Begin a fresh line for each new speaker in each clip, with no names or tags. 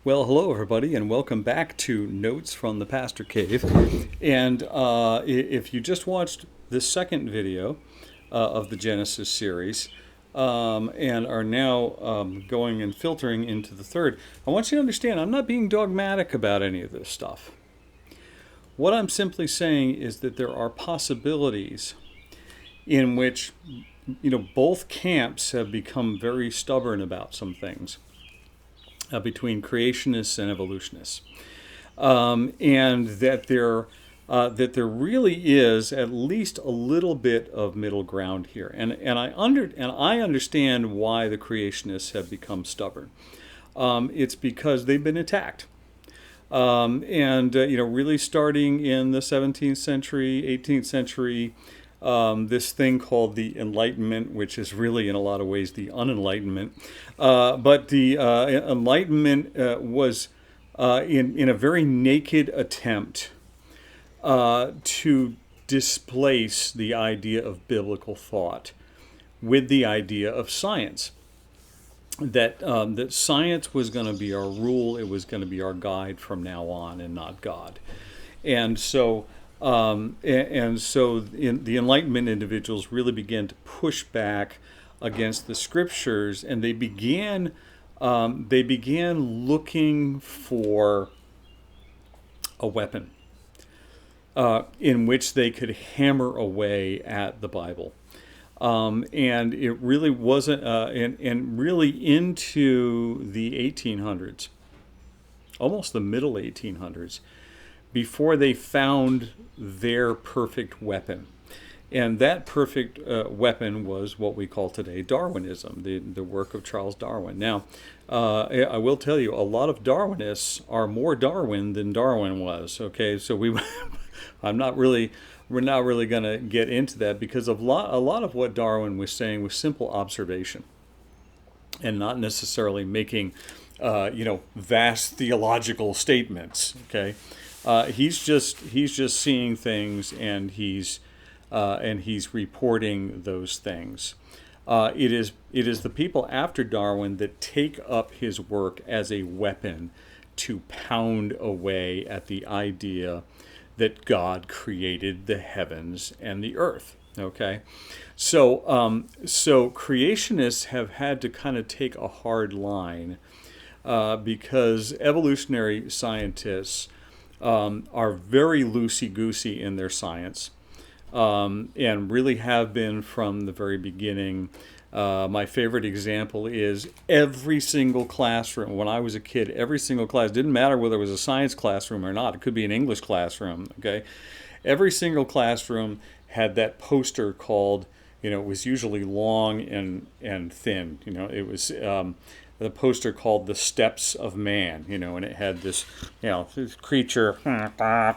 Well, hello everybody, and welcome back to Notes from the Pastor Cave. And if you just watched the second video of the Genesis series and are now going and filtering into the third, I want you to understand I'm not being dogmatic about any of this stuff. What I'm simply saying is that there are possibilities in which, both camps have become very stubborn about some things. Between creationists and evolutionists, and that there really is at least a little bit of middle ground here, and I understand why the creationists have become stubborn. It's because they've been attacked. Really starting in the 17th century, 18th century, this thing called the Enlightenment, which is really in a lot of ways the unenlightenment. But the Enlightenment was in a very naked attempt to displace the idea of biblical thought with the idea of science. That science was going to be our rule, it was going to be our guide from now on, and not God. And so the Enlightenment individuals really began to push back against the scriptures, and they began looking for a weapon in which they could hammer away at the Bible. And it really wasn't, and really into the 1800s, almost the middle 1800s, before they found their perfect weapon. And that perfect weapon was what we call today Darwinism, the work of Charles Darwin. Now, I will tell you, a lot of Darwinists are more Darwin than Darwin was. Okay, so we're not really going to get into that, because a lot of what Darwin was saying was simple observation, and not necessarily making, vast theological statements. Okay. He's just seeing things, and he's reporting those things. It is the people after Darwin that take up his work as a weapon to pound away at the idea that God created the heavens and the earth. Okay, so creationists have had to kind of take a hard line because evolutionary scientists are very loosey-goosey in their science, and really have been from the very beginning. My favorite example is every single classroom. When I was a kid, every single class, didn't matter whether it was a science classroom or not, it could be an English classroom, okay? Every single classroom had that poster called, it was usually long and thin. It was the poster called "The Steps of Man," and it had this, this creature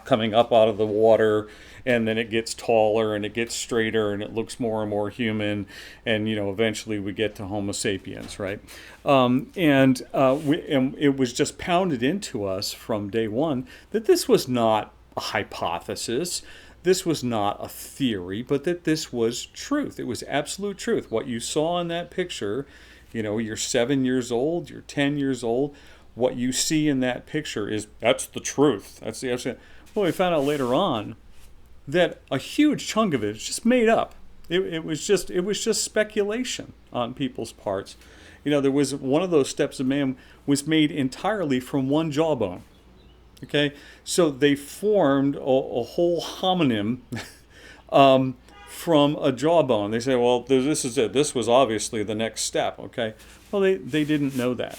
coming up out of the water, and then it gets taller and it gets straighter and it looks more and more human, and eventually we get to Homo sapiens, right? And it was just pounded into us from day one that this was not a hypothesis. This was not a theory, but that this was truth. It was absolute truth. What you saw in that picture, you're 7 years old, you're 10 years old, what you see in that picture that's the truth. That's the absolute. Well, we found out later on that a huge chunk of it is just made up. It was just speculation on people's parts. There was one of those steps of man was made entirely from one jawbone. Okay, so they formed a whole homonym from a jawbone. They say, well, this is it. This was obviously the next step. Okay, well, they didn't know that,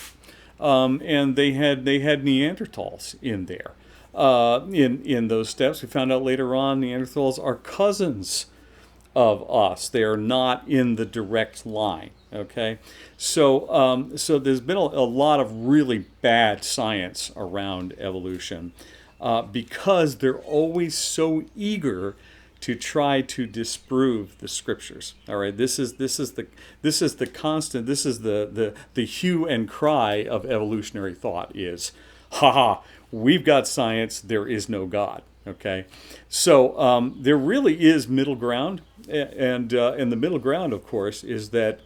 and they had Neanderthals in there. In those steps, we found out later on Neanderthals are cousins of us. They are not in the direct line. Okay, so there's been a lot of really bad science around evolution because they're always so eager to try to disprove the scriptures. All right, this is the constant. This is the hue and cry of evolutionary thought is, haha, we've got science. There is no God. Okay, so there really is middle ground, and the middle ground, of course, is that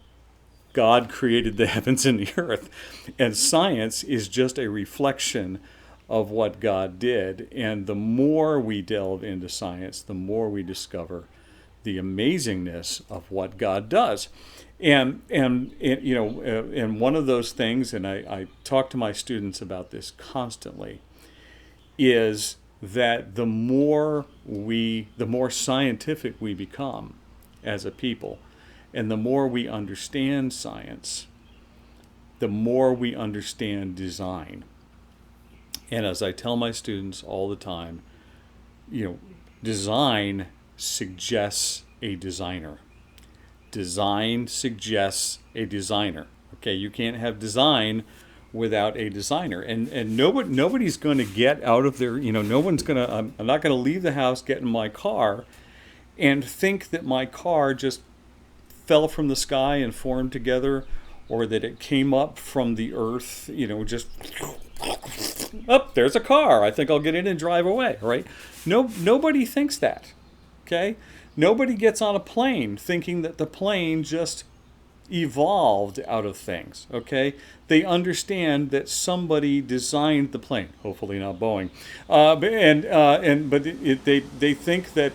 God created the heavens and the earth. And science is just a reflection of what God did. And the more we delve into science, the more we discover the amazingness of what God does. And one of those things, and I talk to my students about this constantly, is that the more scientific we become as a people, and the more we understand science, the more we understand design. And as I tell my students all the time, design suggests a designer. Design suggests a designer. Okay, you can't have design without a designer, and nobody's going to get out of their, no one's going to. I'm not going to leave the house, get in my car, and think that my car just fell from the sky and formed together, or that it came up from the earth, just up. There's a car. I think I'll get in and drive away. Right? Nobody thinks that. Okay. Nobody gets on a plane thinking that the plane just evolved out of things. Okay, they understand that somebody designed the plane. Hopefully not Boeing, they think that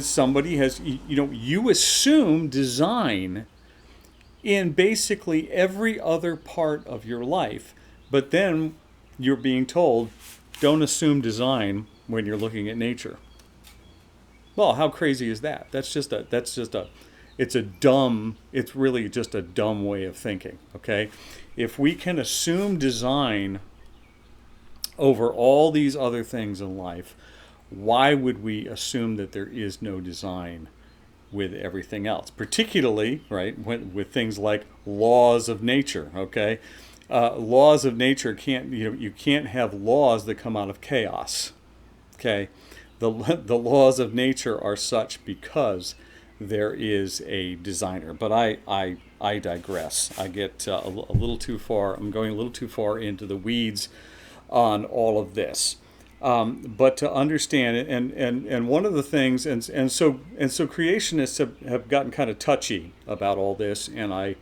somebody has. You assume design in basically every other part of your life, but then you're being told, don't assume design when you're looking at nature. Well, how crazy is that? It's really just a dumb way of thinking, okay? If we can assume design over all these other things in life, why would we assume that there is no design with everything else? Particularly, right, with things like laws of nature, okay? Laws of nature you can't have laws that come out of chaos, okay? The laws of nature are such because there is a designer. But I digress. I get a little too far. I'm going a little too far into the weeds on all of this. But to understand it, and one of the things, and so creationists have gotten kind of touchy about all this, and I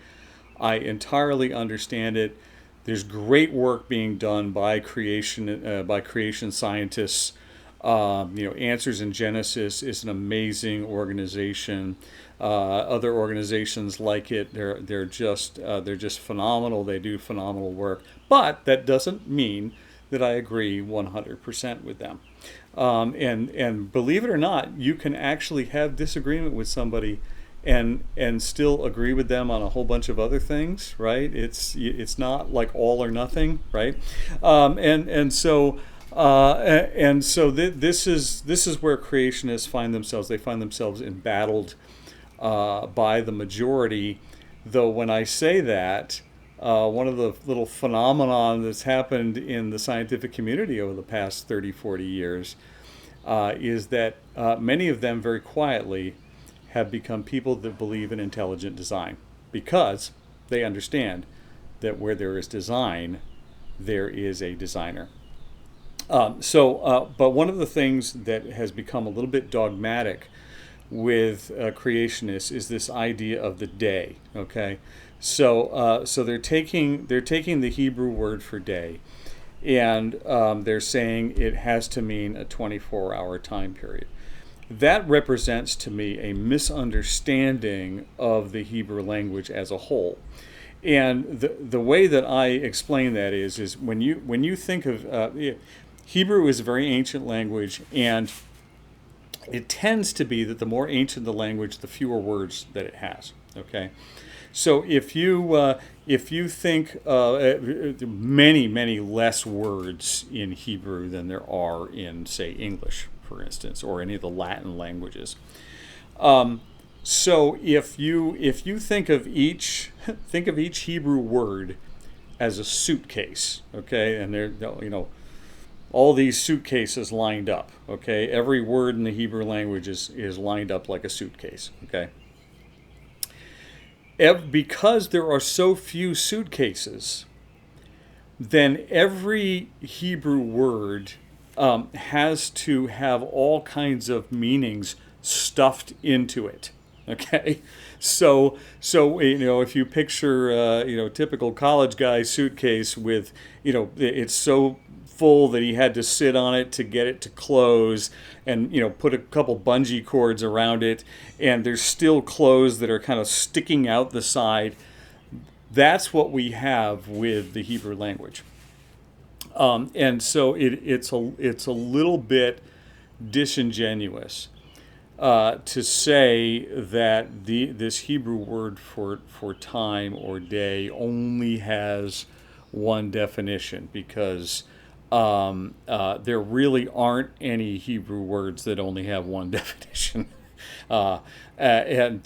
entirely understand it. There's great work being done by creation scientists. Answers in Genesis is an amazing organization. Other organizations like it, they're just phenomenal. They do phenomenal work, but that doesn't mean that I agree 100% with them. And believe it or not, you can actually have disagreement with somebody and still agree with them on a whole bunch of other things, right? It's not like all or nothing, right? This is where creationists find themselves. They find themselves embattled by the majority. Though when I say that, one of the little phenomenon that's happened in the scientific community over the past 30, 40 years is that many of them very quietly have become people that believe in intelligent design, because they understand that where there is design, there is a designer. But one of the things that has become a little bit dogmatic with creationists is this idea of the day. Okay, so they're taking the Hebrew word for day, and they're saying it has to mean a 24-hour time period. That represents to me a misunderstanding of the Hebrew language as a whole. And the way that I explain that is when you think of Hebrew is a very ancient language, and it tends to be that the more ancient the language, the fewer words that it has. Okay, so if you think many less words in Hebrew than there are in, say, English, for instance, or any of the Latin languages. So if you think of each Hebrew word as a suitcase, okay, and they're all these suitcases lined up, okay? Every word in the Hebrew language is lined up like a suitcase, okay? Because there are so few suitcases, then every Hebrew word has to have all kinds of meanings stuffed into it, Okay, so if you picture typical college guy suitcase with it's so full that he had to sit on it to get it to close, and put a couple bungee cords around it, and there's still clothes that are kind of sticking out the side. That's what we have with the Hebrew language, and so it's a little bit disingenuous to say that this Hebrew word for time or day only has one definition, because there really aren't any Hebrew words that only have one definition. It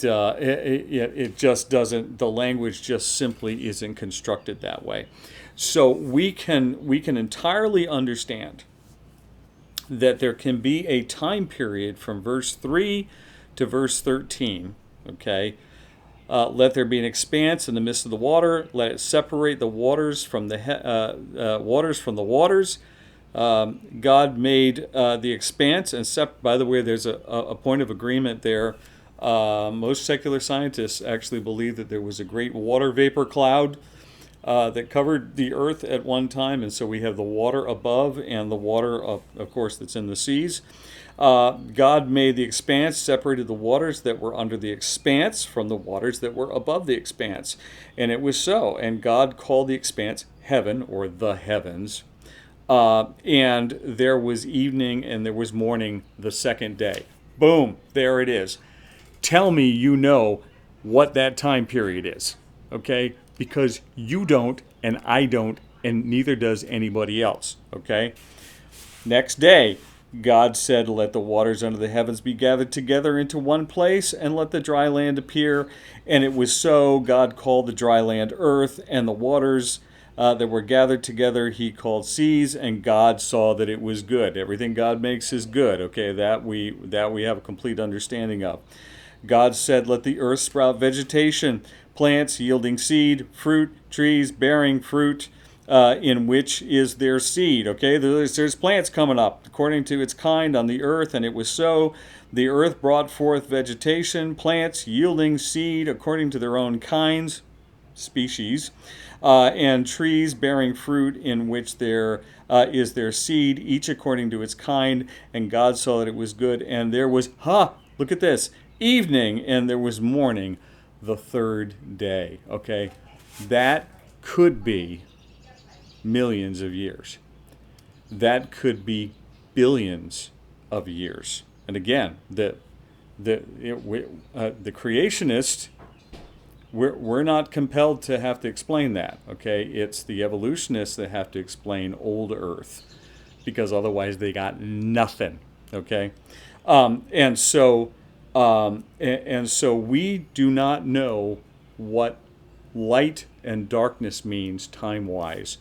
just doesn't, the language just simply isn't constructed that way. So we can entirely understand that there can be a time period from verse 3 to verse 13. Okay, let there be an expanse in the midst of the water. Let it separate the waters from the waters from the waters. God made the expanse, and by the way, there's a point of agreement there. Most secular scientists actually believe that there was a great water vapor cloud that covered the earth at one time, and so we have the water above and the water, of course, that's in the seas. God made the expanse, separated the waters that were under the expanse from the waters that were above the expanse. And it was so. And God called the expanse heaven, or the heavens. And there was evening and there was morning the second day. Boom, there it is. Tell me you know what that time period is, okay? Because you don't, and I don't, and neither does anybody else, okay? Next day, God said, let the waters under the heavens be gathered together into one place, and let the dry land appear. And it was so. God called the dry land earth, and the waters that were gathered together he called seas, and God saw that it was good. Everything God makes is good, okay? That we have a complete understanding of. God said, let the earth sprout vegetation, plants yielding seed, fruit, trees bearing fruit, in which is their seed. Okay, there's plants coming up according to its kind on the earth, and it was so. The earth brought forth vegetation, plants yielding seed according to their own kinds, species, and trees bearing fruit in which there is their seed, each according to its kind. And God saw that it was good. And there was, look at this, evening, and there was morning, the third day. Okay, that could be millions of years. That could be billions of years. And again, the creationists, we're not compelled to have to explain that. Okay, it's the evolutionists that have to explain old Earth, because otherwise they got nothing. Okay, and so we do not know what light and darkness means time-wise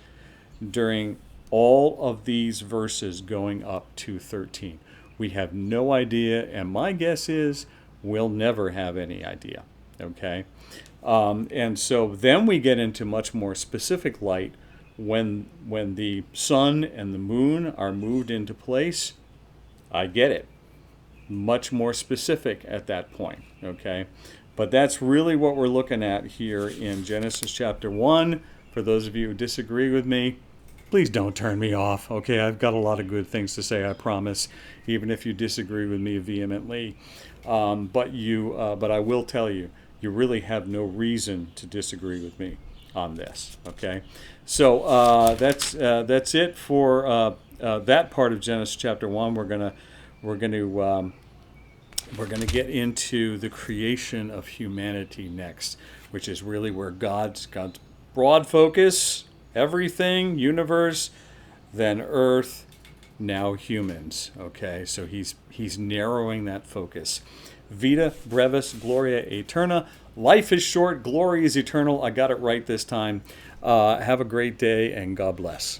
during all of these verses going up to 13. We have no idea, and my guess is we'll never have any idea. Okay, and so then we get into much more specific light when the sun and the moon are moved into place. I get it. Much more specific at that point. Okay, but that's really what we're looking at here in Genesis chapter 1. For those of you who disagree with me, please don't turn me off. Okay, I've got a lot of good things to say, I promise, even if you disagree with me vehemently. But I will tell you, you really have no reason to disagree with me on this. Okay, so that's it for that part of Genesis chapter 1. We're gonna get into the creation of humanity next, which is really where God's broad focus, everything, universe, then earth, now humans. Okay, so he's narrowing that focus. Vita brevis gloria aeterna. Life is short, glory is eternal. I got it right this time. Have a great day, and God bless.